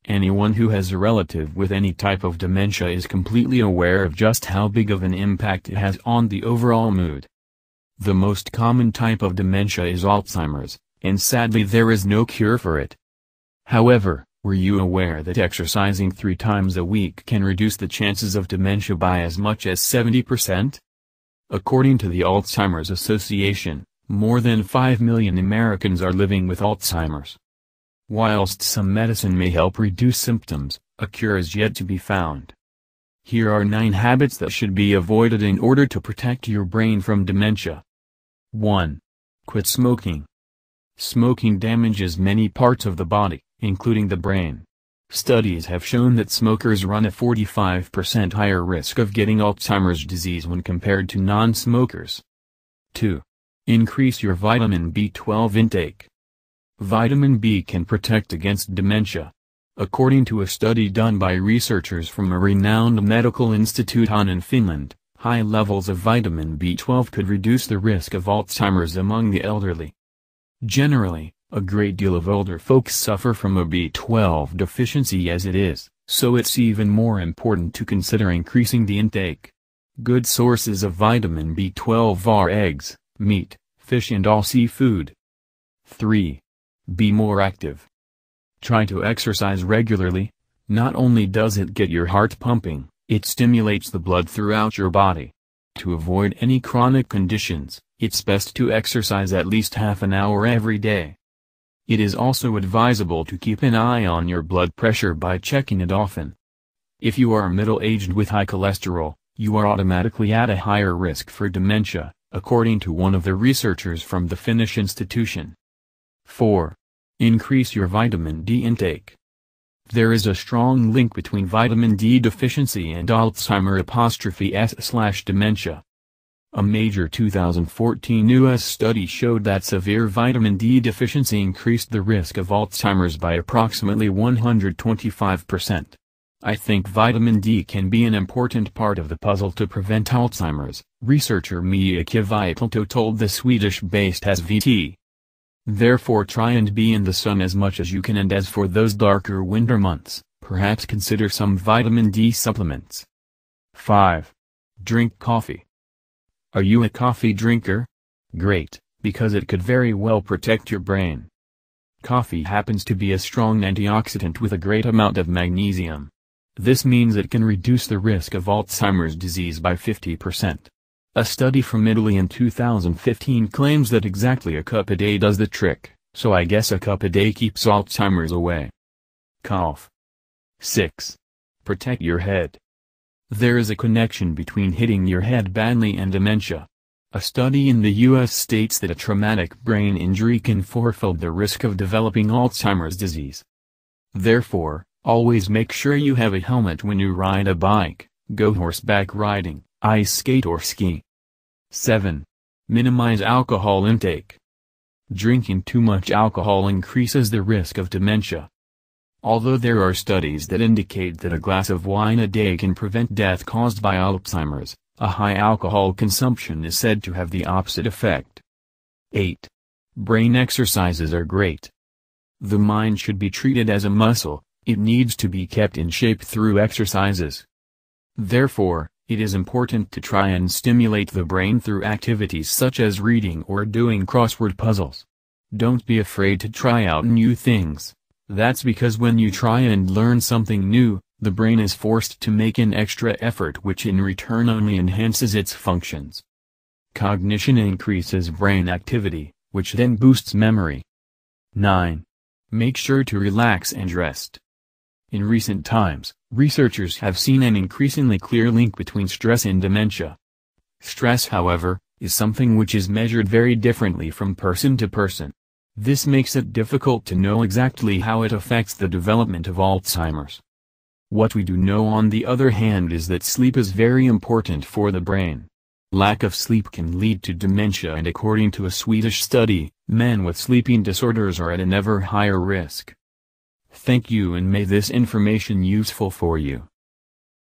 Anyone who has a relative with any type of dementia is completely aware of just how big of an impact it has on the overall mood. The most common type of dementia is Alzheimer's, and sadly there is no cure for it. However, were you aware that exercising 3 times a week can reduce the chances of dementia by as much as 70%? According to the Alzheimer's Association, more than 5 million Americans are living with Alzheimer's. Whilst some medicine may help reduce symptoms, a cure is yet to be found. Here are 9 habits that should be avoided in order to protect your brain from dementia. 1. Quit smoking. Smoking damages many parts of the body, including the brain. Studies have shown that smokers run a 45% higher risk of getting Alzheimer's disease when compared to non-smokers. 2. Increase your vitamin B12 intake. Vitamin B can protect against dementia. According to a study done by researchers from a renowned medical institute in Finland, high levels of vitamin B12 could reduce the risk of Alzheimer's among the elderly. Generally, a great deal of older folks suffer from a B12 deficiency as it is, so it's even more important to consider increasing the intake. Good sources of vitamin B12 are eggs, meat, fish and all seafood. 3. Be more active. Try to exercise regularly. Not only does it get your heart pumping, it stimulates the blood throughout your body. To avoid any chronic conditions, it's best to exercise at least half an hour every day. It is also advisable to keep an eye on your blood pressure by checking it often. If you are middle-aged with high cholesterol, you are automatically at a higher risk for dementia, according to one of the researchers from the Finnish institution. 4. Increase your vitamin D intake. There is a strong link between vitamin D deficiency and Alzheimer'/dementia. A major 2014 U.S. study showed that severe vitamin D deficiency increased the risk of Alzheimer's by approximately 125%. I think vitamin D can be an important part of the puzzle to prevent Alzheimer's, researcher Mia Kivitelto told the Swedish-based SVT. Therefore try and be in the sun as much as you can, and as for those darker winter months, perhaps consider some vitamin D supplements. 5. Drink coffee. Are you a coffee drinker? Great, because it could very well protect your brain. Coffee happens to be a strong antioxidant with a great amount of magnesium. This means it can reduce the risk of Alzheimer's disease by 50%. A study from Italy in 2015 claims that exactly a cup a day does the trick, so I guess a cup a day keeps Alzheimer's away. Cough. 6. Protect your head. There is a connection between hitting your head badly and dementia. A study in the U.S. states that a traumatic brain injury can fourfold the risk of developing Alzheimer's disease. Therefore, always make sure you have a helmet when you ride a bike, go horseback riding, ice skate or ski. 7. Minimize alcohol intake. Drinking too much alcohol increases the risk of dementia. Although there are studies that indicate that a glass of wine a day can prevent death caused by Alzheimer's, a high alcohol consumption is said to have the opposite effect. 8. Brain exercises are great. The mind should be treated as a muscle, it needs to be kept in shape through exercises. Therefore, it is important to try and stimulate the brain through activities such as reading or doing crossword puzzles. Don't be afraid to try out new things. That's because when you try and learn something new, the brain is forced to make an extra effort, which in return only enhances its functions. Cognition increases brain activity, which then boosts memory. 9. Make sure to relax and rest. In recent times, researchers have seen an increasingly clear link between stress and dementia. Stress, however, is something which is measured very differently from person to person. This makes it difficult to know exactly how it affects the development of Alzheimer's. What we do know, on the other hand, is that sleep is very important for the brain. Lack of sleep can lead to dementia, and according to a Swedish study, men with sleeping disorders are at an ever higher risk. Thank you, and may this information useful for you.